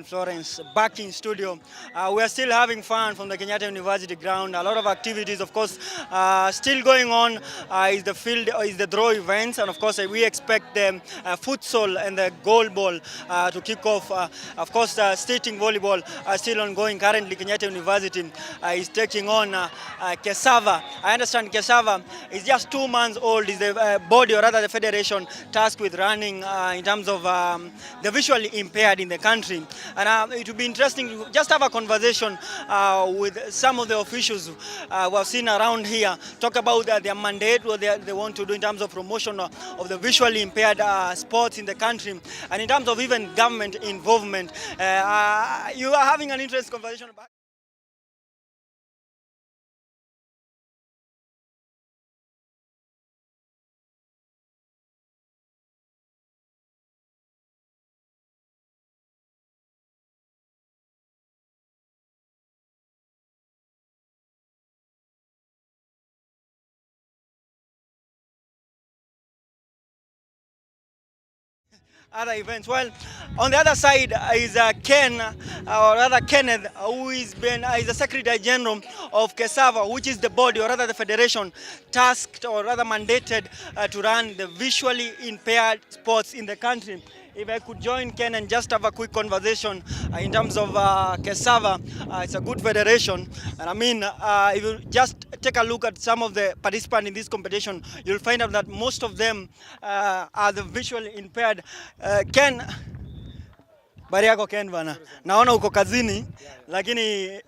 Florence, back in studio. We are still having fun from the Kenyatta University ground. A lot of activities, of course, still going on. Is the field, is the draw events, and of course, we expect the futsal and the goalball to kick off. Of course, skating volleyball are still ongoing. Currently, Kenyatta University is taking on KESAVI. I understand KESAVI is just 2 months old. Is the body, or rather the federation, tasked with running in terms of the visually impaired in the country. And it would be interesting to just have a conversation with some of the officials we have seen around here, talk about their mandate, what they want to do in terms of promotion of the visually impaired sports in the country, and in terms of even government involvement. You are having an interesting conversation about. Other events. Well, on the other side is Ken, or rather Kenneth, who is the Secretary General of KESAVI, which is the body, or rather the federation, tasked or rather mandated to run the visually impaired sports in the country. If I could join Ken and just have a quick conversation in terms of KESAVI, it's a good federation. And I mean, if you just take a look at some of the participants in this competition, you'll find out that most of them are the visually impaired. Ken, bari yako Ken bana. Naona uko kazini, lakini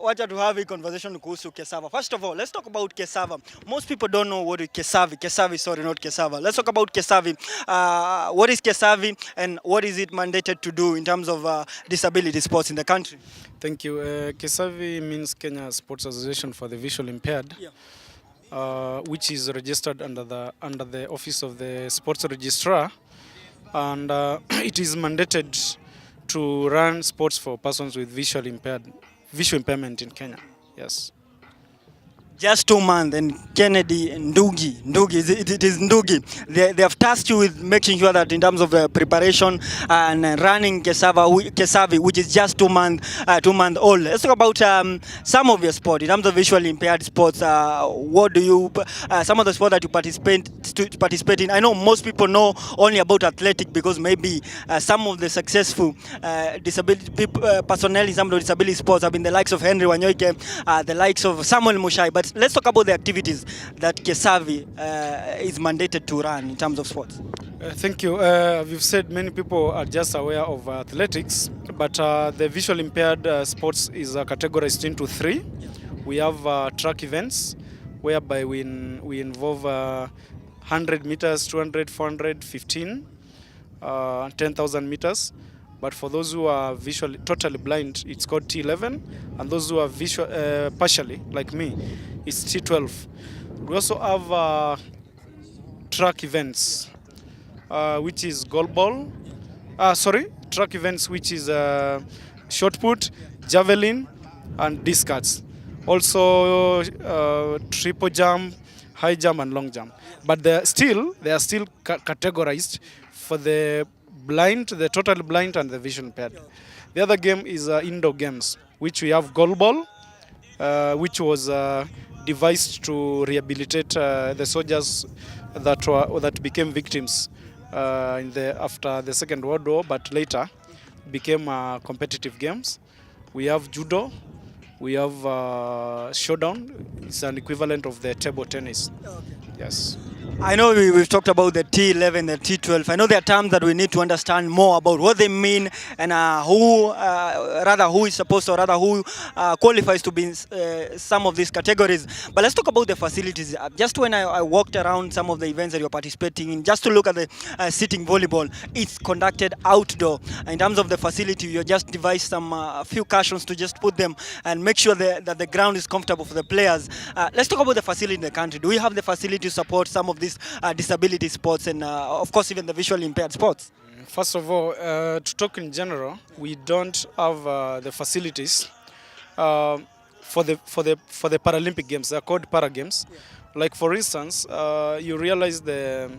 wacha to have a conversation kuhusu KESAVI. First of all, let's talk about KESAVI. Most people don't know what is KESAVI, sorry, not KESAVI. Let's talk about KESAVI. What is KESAVI and what is it mandated to do in terms of disability sports in the country? Thank you. KESAVI means Kenya Sports Association for the Visually Impaired, which is registered under the office of the sports registrar, and it is mandated to run sports for persons with visual impairment in Kenya. Yes. Just 2 months, and Kennedy and Ndungi, it is Ndungi. They have tasked you with making sure that in terms of the preparation and running KESAVI, which is just 2 months old. Let's talk about some of your sport in terms of visually impaired sports. What do you, some of the sports that you participate in? I know most people know only about athletic because maybe some of the successful disability personnel in some of the disability sports have been the likes of Henry Wanyoike, the likes of Samuel Mushai. But let's talk about the activities that KESAVI is mandated to run in terms of sports. Thank you. You've said many people are just aware of athletics, but the visually impaired sports is categorized into 3. We have track events, whereby we involve 100 meters, 200, 400, 15, 10,000 meters. But for those who are visually totally blind, it's called T11, and those who are partially, like me, it's T12. We also have track events, which is goalball. Track events, which is shot put, javelin, and discus. Also, triple jump, high jump, and long jump. But they are still categorized for the blind, the totally blind, and the vision impaired. The other game is indoor games, which we have goalball, which was devised to rehabilitate the soldiers that became victims after the Second World War, but later became competitive games. We have judo, we have showdown. It's an equivalent of the table tennis. Okay. Yes. I know we've talked about the T11, the T12. I know there are terms that we need to understand more about what they mean and who is supposed to, or rather who qualifies to be in some of these categories. But let's talk about the facilities. Just when I walked around some of the events that you're participating in, just to look at the sitting volleyball, it's conducted outdoor. In terms of the facility, you just devised some few cushions to just put them and make sure that the ground is comfortable for the players. Let's talk about the facility in the country. Do we have the facility to support some of these disability sports and of course even the visually impaired sports? First of all, to talk in general, we don't have the facilities for the Paralympic Games. They're called Para Games. Yeah. Like for instance, you realize the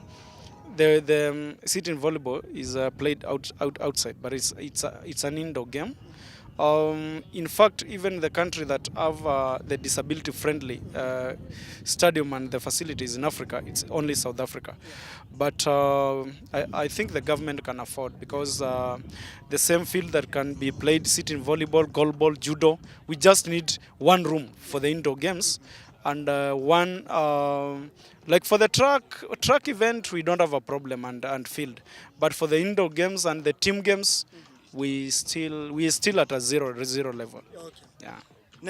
the sitting volleyball is played outside, but it's an indoor game. In fact, even the country that have the disability-friendly stadium and the facilities in Africa, it's only South Africa. But I think the government can afford, because the same field that can be played sitting volleyball, goalball, judo, we just need one room for the indoor games. And one, like for the track event, we don't have a problem and field. But for the indoor games and the team games, we are still at a zero level. Okay. Yeah.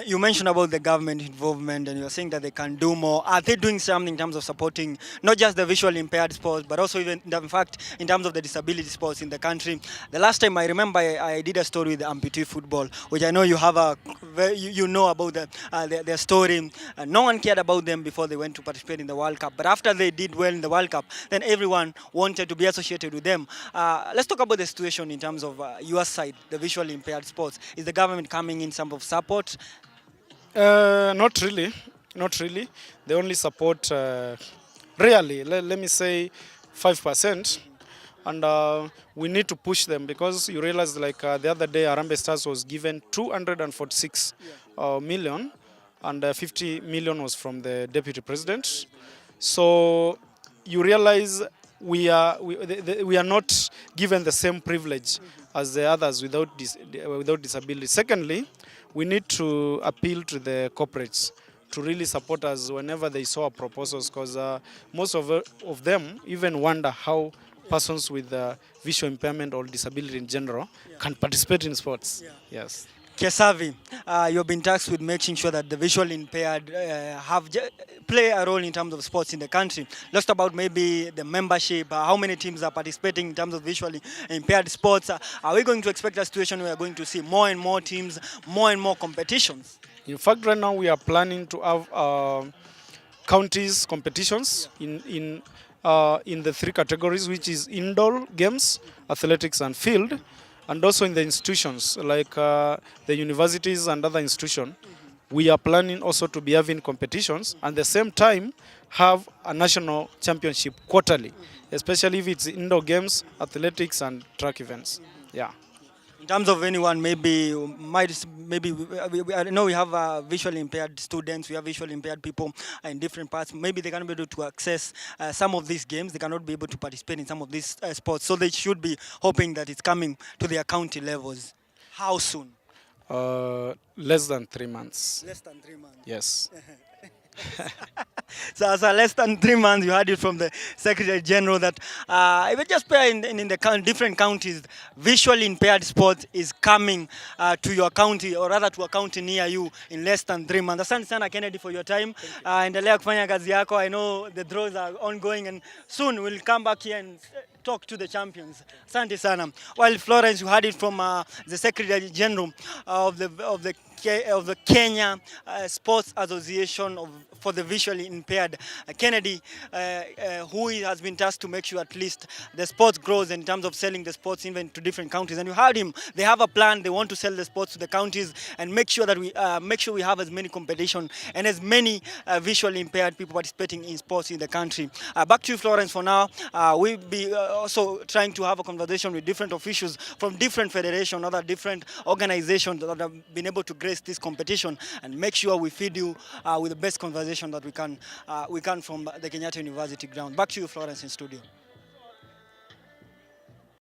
You mentioned about the government involvement, and you're saying that they can do more. Are they doing something in terms of supporting not just the visually impaired sports, but also even, in fact, in terms of the disability sports in the country? The last time I remember, I did a story with the amputee football, which I know you have you know about their story. No one cared about them before they went to participate in the World Cup, but after they did well in the World Cup, then everyone wanted to be associated with them. Let's talk about the situation in terms of your side, the visually impaired sports. Is the government coming in some of support? Not really, not really. They only support really, let me say 5%, and we need to push them, because you realize, like the other day, Harambee Stars was given 246 million, and 50 million was from the deputy president. So you realize we are not given the same privilege as the others without disability. Secondly, we need to appeal to the corporates to really support us whenever they saw our proposals, because most of them even wonder how persons with visual impairment or disability in general can participate in sports. Yes. KESAVI, you've been tasked with making sure that the visually impaired play a role in terms of sports in the country. Let's talk about maybe the membership, how many teams are participating in terms of visually impaired sports. Are we going to expect a situation where we are going to see more and more teams, more and more competitions? In fact, right now we are planning to have counties competitions in the three categories, which is indoor games, athletics, and field. And also in the institutions, like the universities and other institutions, we are planning also to be having competitions, and at the same time have a national championship quarterly, especially if it's indoor games, athletics, and track events. Yeah. In terms of anyone, maybe I know we have visually impaired students, we have visually impaired people in different parts. Maybe they cannot be able to access some of these games. They cannot be able to participate in some of these sports. So they should be hoping that it's coming to their county levels. How soon? Less than 3 months. Less than 3 months. Yes. So less than 3 months, you heard it from the Secretary General that even just in the different counties, visually impaired sports is coming to your county, or rather to a county near you, in less than 3 months. Asante sana Kennedy for your time. Endelea kufanya kazi yako. I know the draws are ongoing, and soon we'll come back here and talk to the champions. Asante sana. While Florence, you heard it from the Secretary General of the Kenya Sports Association for the Visually Impaired, Kennedy, who has been tasked to make sure at least the sports grows in terms of selling the sports even to different counties. And you heard him. They have a plan. They want to sell the sports to the counties and make sure that we have as many competition and as many visually impaired people participating in sports in the country. Back to you, Florence. For now, we'll be also trying to have a conversation with different officials from different federations, other different organizations that have been able to grace this competition, and make sure we feed you with the best conversation that we can from the Kenyatta University ground. Back to you, Florence, in studio.